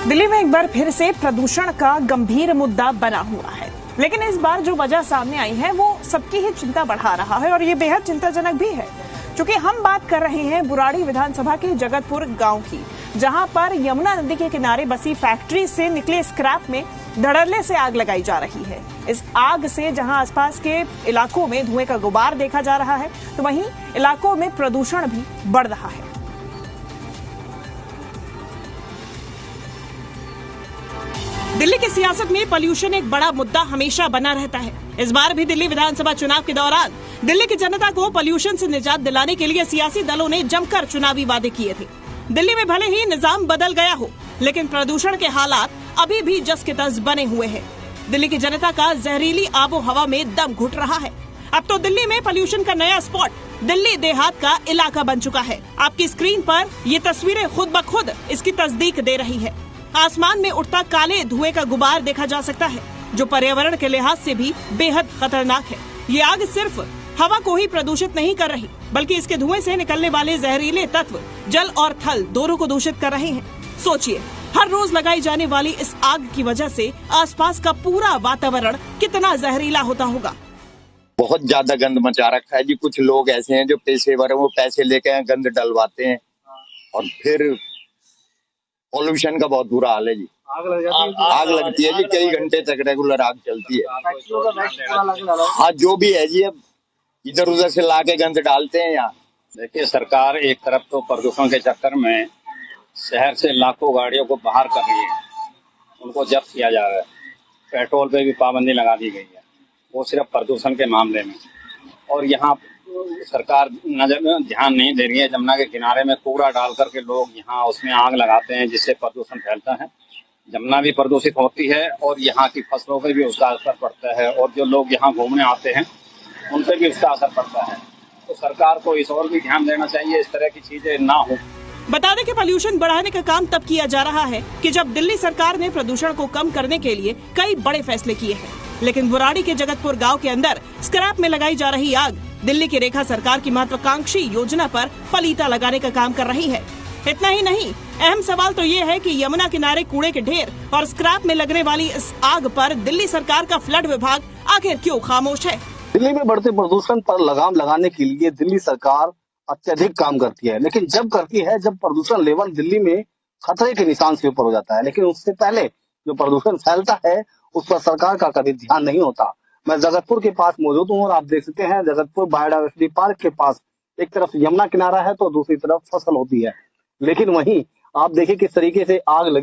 दिल्ली में एक बार फिर से प्रदूषण का गंभीर मुद्दा बना हुआ है, लेकिन इस बार जो वजह सामने आई है वो सबकी ही चिंता बढ़ा रहा है और ये बेहद चिंताजनक भी है, क्योंकि हम बात कर रहे हैं बुराड़ी विधानसभा के जगतपुर गांव की, जहां पर यमुना नदी के किनारे बसी फैक्ट्री से निकले स्क्रैप में धड़ल्ले से आग लगाई जा रही है। इस आग से जहां आसपास के इलाकों में धुएं का गुबार देखा जा रहा है, तो वहीं इलाकों में प्रदूषण भी बढ़ रहा है। दिल्ली की सियासत में पॉल्यूशन एक बड़ा मुद्दा हमेशा बना रहता है। इस बार भी दिल्ली विधानसभा चुनाव के दौरान दिल्ली की जनता को पॉल्यूशन से निजात दिलाने के लिए सियासी दलों ने जमकर चुनावी वादे किए थे। दिल्ली में भले ही निजाम बदल गया हो, लेकिन प्रदूषण के हालात अभी भी जस के तस बने हुए हैं। दिल्ली की जनता का जहरीली आबो हवा में दम घुट रहा है। अब तो दिल्ली में पॉल्यूशन का नया स्पॉट दिल्ली देहात का इलाका बन चुका है। आपकी स्क्रीन पर ये तस्वीरें खुद ब खुद इसकी तस्दीक दे रही है। आसमान में उठता काले धुएं का गुबार देखा जा सकता है, जो पर्यावरण के लिहाज से भी बेहद खतरनाक है। ये आग सिर्फ हवा को ही प्रदूषित नहीं कर रही, बल्कि इसके धुएं से निकलने वाले जहरीले तत्व जल और थल दोनों को दूषित कर रहे हैं। सोचिए, हर रोज लगाई जाने वाली इस आग की वजह से आसपास का पूरा वातावरण कितना जहरीला होता होगा। बहुत ज्यादा गंद मचा रखा है जी। कुछ लोग ऐसे हैं जो पेशेवर हैं, वो पैसे लेके गंद डलवाते हैं और फिर पॉल्यूशन का बहुत बुरा हाल है जी। आग लगती है जी, कई घंटे तक रेगुलर आग चलती है। हाँ, जो भी है जी, अब इधर उधर से लाके गंद डालते हैं यहाँ। देखिए, सरकार एक तरफ तो प्रदूषण के चक्कर में शहर से लाखों गाड़ियों को बाहर कर रही है, उनको जब्त किया जा रहा है। पेट्रोल पे भी पाबंदी लगा दी गई है, वो सिर्फ प्रदूषण के मामले में। और यहाँ सरकार ध्यान नहीं दे रही है। जमुना के किनारे में कूड़ा डाल करके लोग यहाँ उसमें आग लगाते हैं, जिससे प्रदूषण फैलता है। जमुना भी प्रदूषित होती है और यहाँ की फसलों पे भी उसका असर पड़ता है, और जो लोग यहाँ घूमने आते हैं उन पे भी उसका असर पड़ता है। तो सरकार को इस ओर भी ध्यान देना चाहिए, इस तरह की चीजें ना हो। बता दें कि पॉल्यूशन बढ़ाने का काम तब किया जा रहा है कि जब दिल्ली सरकार ने प्रदूषण को कम करने के लिए कई बड़े फैसले किए हैं, लेकिन बुराड़ी के जगतपुर गांव के अंदर स्क्रैप में लगाई जा रही आग दिल्ली की रेखा सरकार की महत्वाकांक्षी योजना पर पलीता लगाने का काम कर रही है। इतना ही नहीं, अहम सवाल तो ये है कि यमुना किनारे कूड़े के ढेर और स्क्रैप में लगने वाली इस आग पर दिल्ली सरकार का फ्लड विभाग आखिर क्यों खामोश है। दिल्ली में बढ़ते प्रदूषण पर लगाम लगाने के लिए दिल्ली सरकार अत्यधिक काम करती है, लेकिन जब करती है जब प्रदूषण लेवल दिल्ली में खतरे के निशान से ऊपर हो जाता है। लेकिन उससे पहले जो प्रदूषण फैलता है उस पर सरकार का कभी ध्यान नहीं होता। मैं जगतपुर के पास मौजूद हूँ और आप देख सकते हैं जगतपुर बायोडायवर्सिटी पार्क के पास एक तरफ यमुना किनारा है तो दूसरी तरफ फसल होती है, लेकिन वहीं आप देखिए किस तरीके से आग लगी